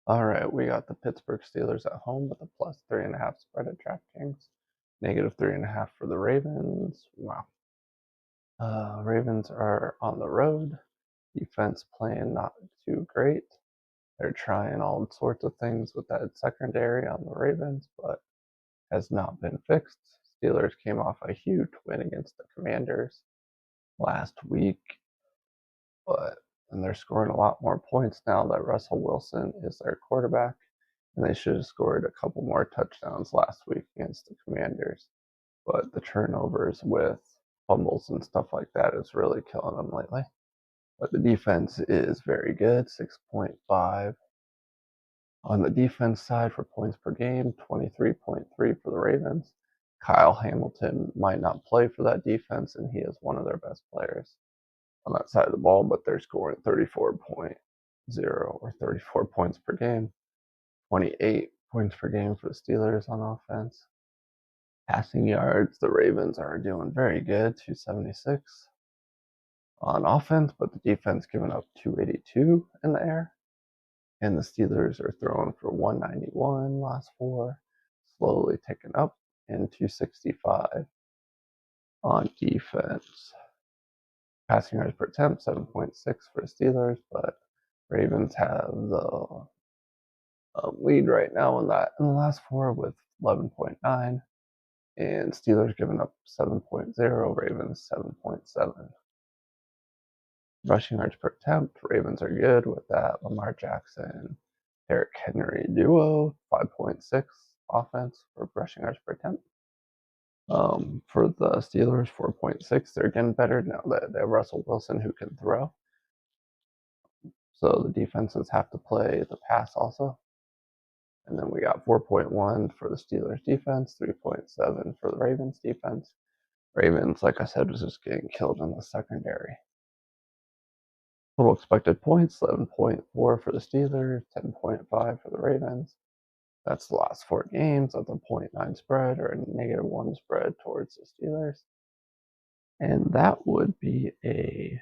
All right, we got the Pittsburgh Steelers at home with a plus 3.5 spread at DraftKings. Negative 3.5 for the Ravens. Wow. Ravens are on the road. Defense playing not too great. They're trying all sorts of things with that secondary on the Ravens, but has not been fixed. Steelers came off a huge win against the Commanders last week, but and they're scoring a lot more points now that Russell Wilson is their quarterback. And they should have scored a couple more touchdowns last week against the Commanders. But the turnovers with fumbles and stuff like that is really killing them lately. But the defense is very good, 6.5 on the defense side for points per game, 23.3 for the Ravens. Kyle Hamilton might not play for that defense, and he is one of their best players on that side of the ball, but they're scoring 34.0 or 34 points per game. 28 points per game for the Steelers on offense. Passing yards, the Ravens are doing very good, 276 on offense, but the defense giving up 282 in the air. And the Steelers are throwing for 191 last four, slowly ticking up, and 265 on defense. Passing yards per attempt, 7.6 for the Steelers, but Ravens have the lead right now in the last four with 11.9. And Steelers giving up 7.0, Ravens 7.7. Rushing yards per attempt, Ravens are good with that Lamar Jackson, Derrick Henry duo, 5.6 offense for rushing yards per attempt. For the Steelers, 4.6. They're getting better now that they have Russell Wilson who can throw. So the defenses have to play the pass also. And then we got 4.1 for the Steelers defense, 3.7 for the Ravens defense. Ravens, like I said, was just getting killed in the secondary. Total expected points, 11.4 for the Steelers, 10.5 for the Ravens. That's the last four games of the 0.9 spread or a -1 spread towards the Steelers. And that would be a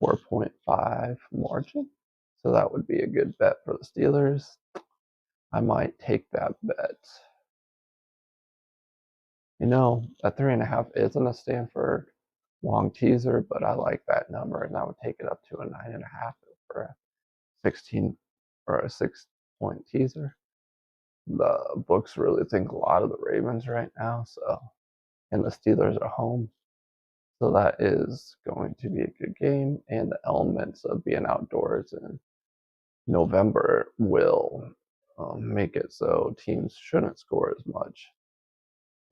4.5 margin. So that would be a good bet for the Steelers. I might take that bet. You know, a 3.5 isn't a Stanford long teaser, but I like that number, and I would take it up to a 9.5 for a 16 or a 6-point teaser. The books really think a lot of the Ravens right now, so and the Steelers are home, so that is going to be a good game. And the elements of being outdoors in November will make it so teams shouldn't score as much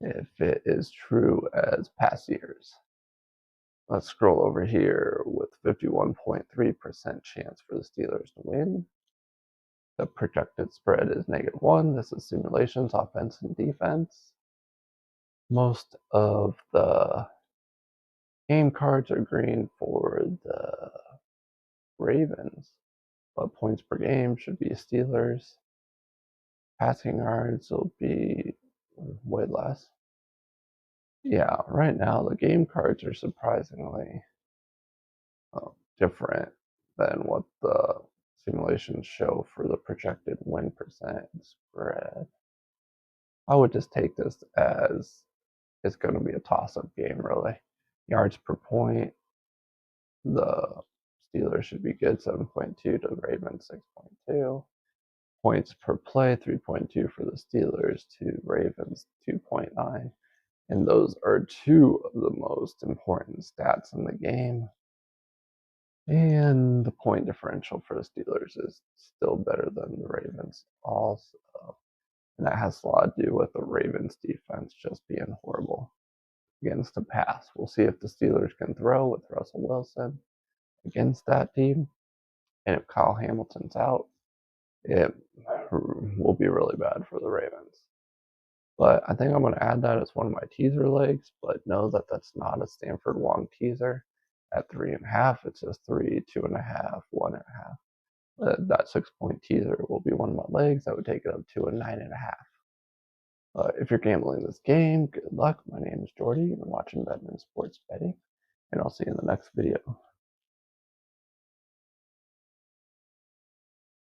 if it is true as past years. Let's scroll over here with 51.3% chance for the Steelers to win. The projected spread is -1. This is simulations, offense and defense. Most of the game cards are green for the Ravens, but points per game should be Steelers. Passing yards will be way less. Yeah, right now the game cards are surprisingly different than what the simulations show for the projected win percent spread. I would just take this as it's going to be a toss-up game, really. Yards per point, the Steelers should be good, 7.2 to the Ravens, 6.2. Points per play, 3.2 for the Steelers to Ravens, 2.9. And those are two of the most important stats in the game. And the point differential for the Steelers is still better than the Ravens also. And that has a lot to do with the Ravens defense just being horrible against the pass. We'll see if the Steelers can throw with Russell Wilson against that team. And if Kyle Hamilton's out, it will be really bad for the Ravens. But I think I'm going to add that as one of my teaser legs, but know that that's not a Stanford long teaser. At 3.5, it's just 3, 2.5, 1.5. That 6-point teaser will be one of my legs. I would take it up to a 9.5. If you're gambling this game, good luck. My name is Jordy. You've been watching Betting and Sports Betting, and I'll see you in the next video.